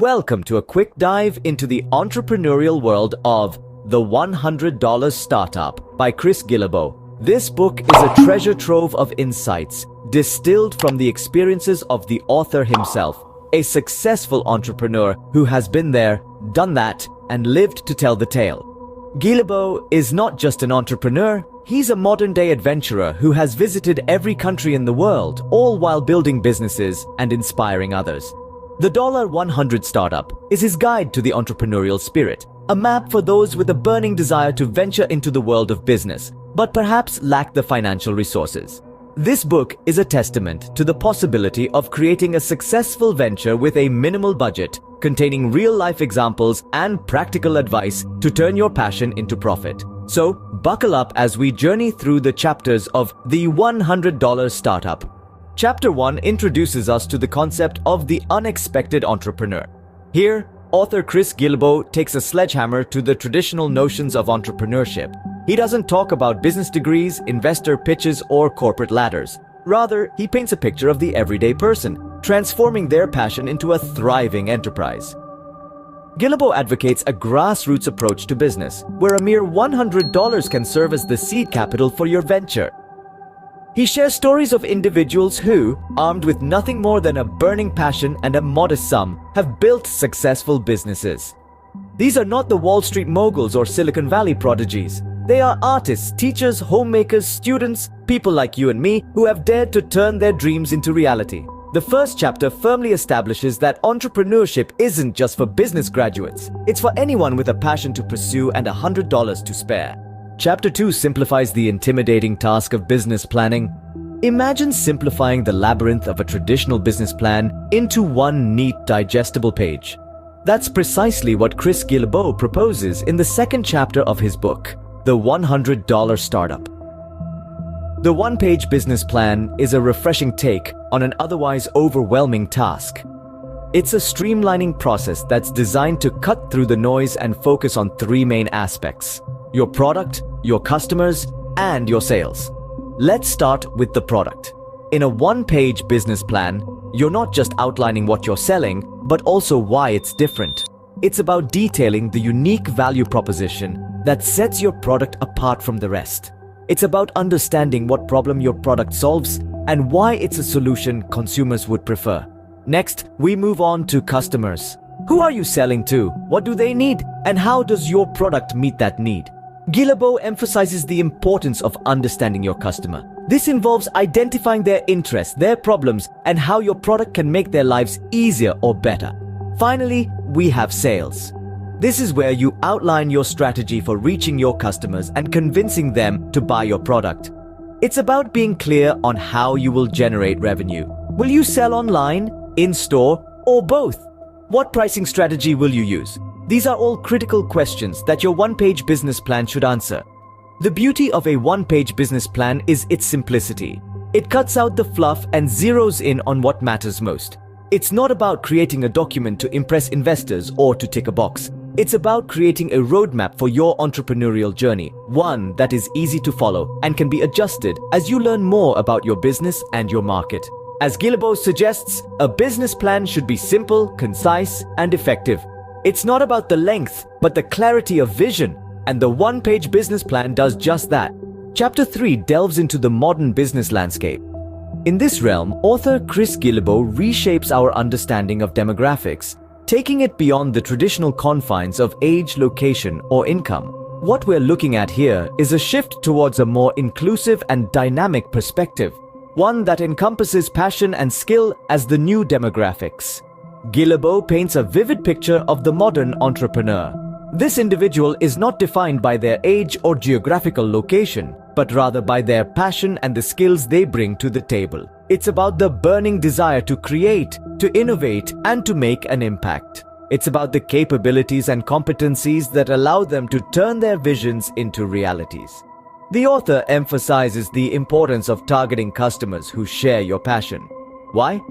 Welcome to a quick dive into the entrepreneurial world of The $100 Startup by Chris Guillebeau. This book is a treasure trove of insights distilled from the experiences of the author himself, a successful entrepreneur who has been there, done that, and lived to tell the tale. Guillebeau is not just an entrepreneur, he's a modern-day adventurer who has visited every country in the world, all while building businesses and inspiring others. The $100 Startup is his guide to the entrepreneurial spirit, a map for those with a burning desire to venture into the world of business, but perhaps lack the financial resources. This book is a testament to the possibility of creating a successful venture with a minimal budget, containing real-life examples and practical advice to turn your passion into profit. So, buckle up as we journey through the chapters of The $100 Startup. Chapter 1 introduces us to the concept of the unexpected entrepreneur. Here, author Chris Guillebeau takes a sledgehammer to the traditional notions of entrepreneurship. He doesn't talk about business degrees, investor pitches, or corporate ladders. Rather, he paints a picture of the everyday person, transforming their passion into a thriving enterprise. Guillebeau advocates a grassroots approach to business, where a mere $100 can serve as the seed capital for your venture. He shares stories of individuals who, armed with nothing more than a burning passion and a modest sum, have built successful businesses. These are not the Wall Street moguls or Silicon Valley prodigies. They are artists, teachers, homemakers, students, people like you and me who have dared to turn their dreams into reality. The first chapter firmly establishes that entrepreneurship isn't just for business graduates. It's for anyone with a passion to pursue and $100 to spare. Chapter 2 simplifies the intimidating task of business planning. Imagine simplifying the labyrinth of a traditional business plan into one neat, digestible page. That's precisely what Chris Guillebeau proposes in the second chapter of his book, The $100 Startup. The one-page business plan is a refreshing take on an otherwise overwhelming task. It's a streamlining process that's designed to cut through the noise and focus on three main aspects: your product, your customers, and your sales. Let's start with the product. In a one-page business plan, you're not just outlining what you're selling, but also why it's different. It's about detailing the unique value proposition that sets your product apart from the rest. It's about understanding what problem your product solves and why it's a solution consumers would prefer. Next, we move on to customers. Who are you selling to? What do they need? And how does your product meet that need? Guillebeau emphasizes the importance of understanding your customer. This involves identifying their interests, their problems, and how your product can make their lives easier or better. Finally, we have sales. This is where you outline your strategy for reaching your customers and convincing them to buy your product. It's about being clear on how you will generate revenue. Will you sell online, in-store, or both? What pricing strategy will you use? These are all critical questions that your one-page business plan should answer. The beauty of a one-page business plan is its simplicity. It cuts out the fluff and zeroes in on what matters most. It's not about creating a document to impress investors or to tick a box. It's about creating a roadmap for your entrepreneurial journey, one that is easy to follow and can be adjusted as you learn more about your business and your market. As Guillebeau suggests, a business plan should be simple, concise, and effective. It's not about the length, but the clarity of vision, and the one-page business plan does just that. Chapter 3 delves into the modern business landscape. In this realm, author Chris Guillebeau reshapes our understanding of demographics, taking it beyond the traditional confines of age, location, or income. What we're looking at here is a shift towards a more inclusive and dynamic perspective, one that encompasses passion and skill as the new demographics. Guillebeau paints a vivid picture of the modern entrepreneur. This individual is not defined by their age or geographical location, but rather by their passion and the skills they bring to the table. It's about the burning desire to create, to innovate, and to make an impact. It's about the capabilities and competencies that allow them to turn their visions into realities. The author emphasizes the importance of targeting customers who share your passion. Why?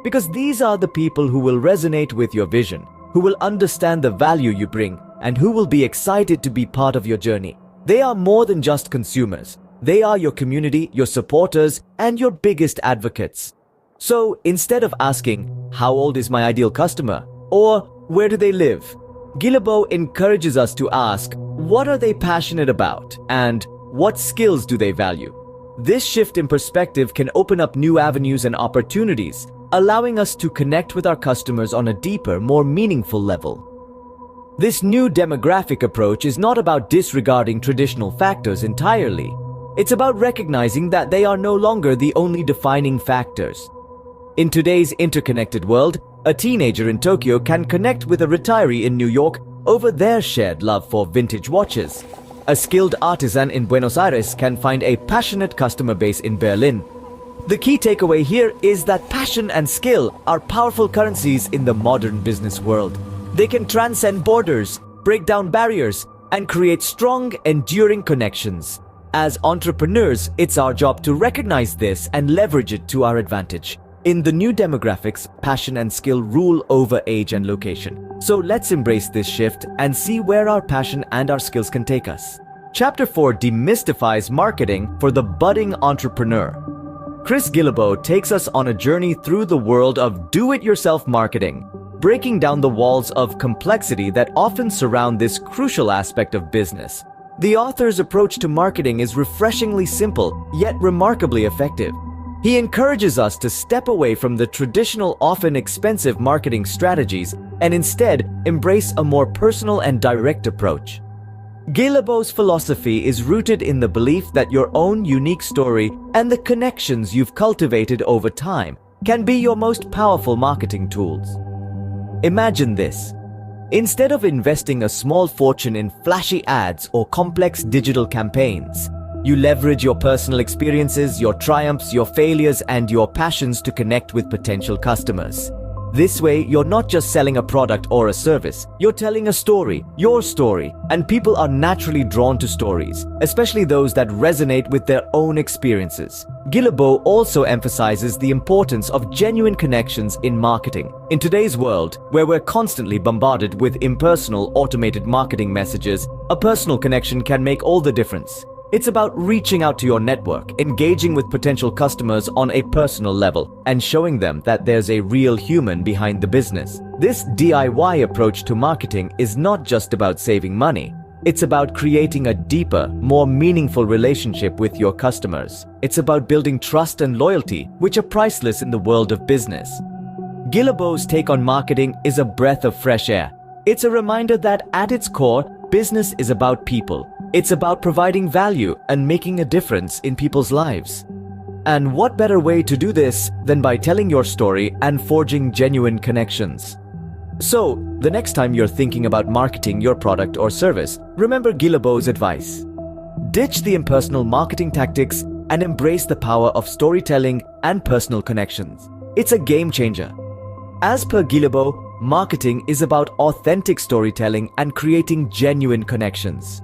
Because these are the people who will resonate with your vision, who will understand the value you bring, and who will be excited to be part of your journey. They are more than just consumers. They are your community, your supporters, and your biggest advocates. So instead of asking, "How old is my ideal customer?" or Where do they live? Guillebeau encourages us to ask, what are they passionate about? And what skills do they value? This shift in perspective can open up new avenues and opportunities, allowing us to connect with our customers on a deeper, more meaningful level. This new demographic approach is not about disregarding traditional factors entirely. It's about recognizing that they are no longer the only defining factors. In today's interconnected world, a teenager in Tokyo can connect with a retiree in New York over their shared love for vintage watches. A skilled artisan in Buenos Aires can find a passionate customer base in Berlin. The key takeaway here is that passion and skill are powerful currencies in the modern business world. They can transcend borders, break down barriers, and create strong, enduring connections. As entrepreneurs, it's our job to recognize this and leverage it to our advantage. In the new demographics, passion and skill rule over age and location. So let's embrace this shift and see where our passion and our skills can take us. Chapter 4 demystifies marketing for the budding entrepreneur. Chris Guillebeau takes us on a journey through the world of do-it-yourself marketing, breaking down the walls of complexity that often surround this crucial aspect of business. The author's approach to marketing is refreshingly simple, yet remarkably effective. He encourages us to step away from the traditional, often expensive marketing strategies and instead embrace a more personal and direct approach. Guillebeau's philosophy is rooted in the belief that your own unique story and the connections you've cultivated over time can be your most powerful marketing tools. Imagine this. Instead of investing a small fortune in flashy ads or complex digital campaigns, you leverage your personal experiences, your triumphs, your failures, and your passions to connect with potential customers. This way, you're not just selling a product or a service, you're telling a story, your story, and people are naturally drawn to stories, especially those that resonate with their own experiences. Guillebeau also emphasizes the importance of genuine connections in marketing. In today's world, where we're constantly bombarded with impersonal, automated marketing messages, a personal connection can make all the difference. It's about reaching out to your network, engaging with potential customers on a personal level, and showing them that there's a real human behind the business. This DIY approach to marketing is not just about saving money. It's about creating a deeper, more meaningful relationship with your customers. It's about building trust and loyalty, which are priceless in the world of business. Guillebeau's take on marketing is a breath of fresh air. It's a reminder that at its core, business is about people. It's about providing value and making a difference in people's lives. And what better way to do this than by telling your story and forging genuine connections? So, the next time you're thinking about marketing your product or service, remember Guillebeau's advice. Ditch the impersonal marketing tactics and embrace the power of storytelling and personal connections. It's a game changer. As per Guillebeau, marketing is about authentic storytelling and creating genuine connections.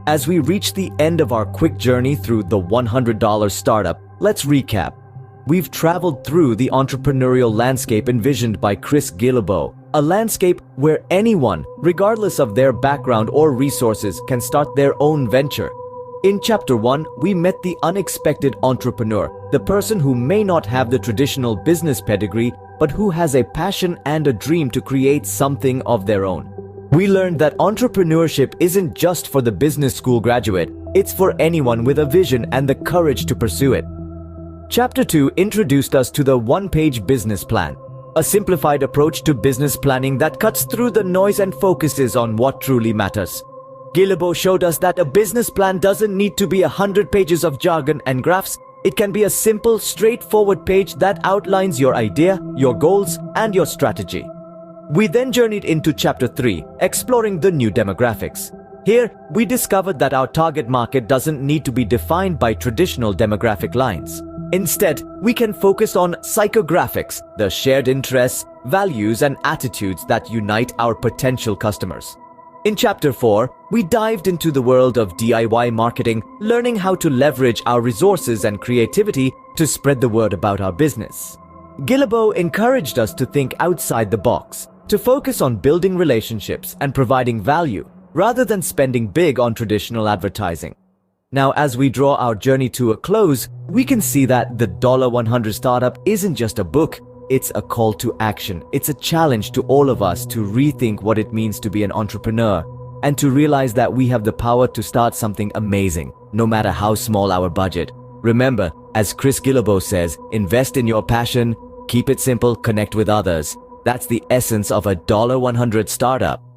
As we reach the end of our quick journey through the $100 startup, let's recap. We've traveled through the entrepreneurial landscape envisioned by Chris Guillebeau, a landscape where anyone, regardless of their background or resources, can start their own venture. In Chapter 1, we met the unexpected entrepreneur, the person who may not have the traditional business pedigree, but who has a passion and a dream to create something of their own. We learned that entrepreneurship isn't just for the business school graduate, it's for anyone with a vision and the courage to pursue it. Chapter 2 introduced us to the one-page business plan, a simplified approach to business planning that cuts through the noise and focuses on what truly matters. Guillebeau showed us that a business plan doesn't need to be 100 pages of jargon and graphs. It can be a simple, straightforward page that outlines your idea, your goals, and your strategy. We then journeyed into Chapter 3, exploring the new demographics. Here, we discovered that our target market doesn't need to be defined by traditional demographic lines. Instead, we can focus on psychographics, the shared interests, values, and attitudes that unite our potential customers. In Chapter 4, we dived into the world of DIY marketing, learning how to leverage our resources and creativity to spread the word about our business. Guillebeau encouraged us to think outside the box, to focus on building relationships and providing value, rather than spending big on traditional advertising. Now, as we draw our journey to a close, we can see that the $100 Startup isn't just a book, it's a call to action. It's a challenge to all of us to rethink what it means to be an entrepreneur and to realize that we have the power to start something amazing, no matter how small our budget. Remember, as Chris Guillebeau says, invest in your passion, keep it simple, connect with others. That's the essence of a $100 startup.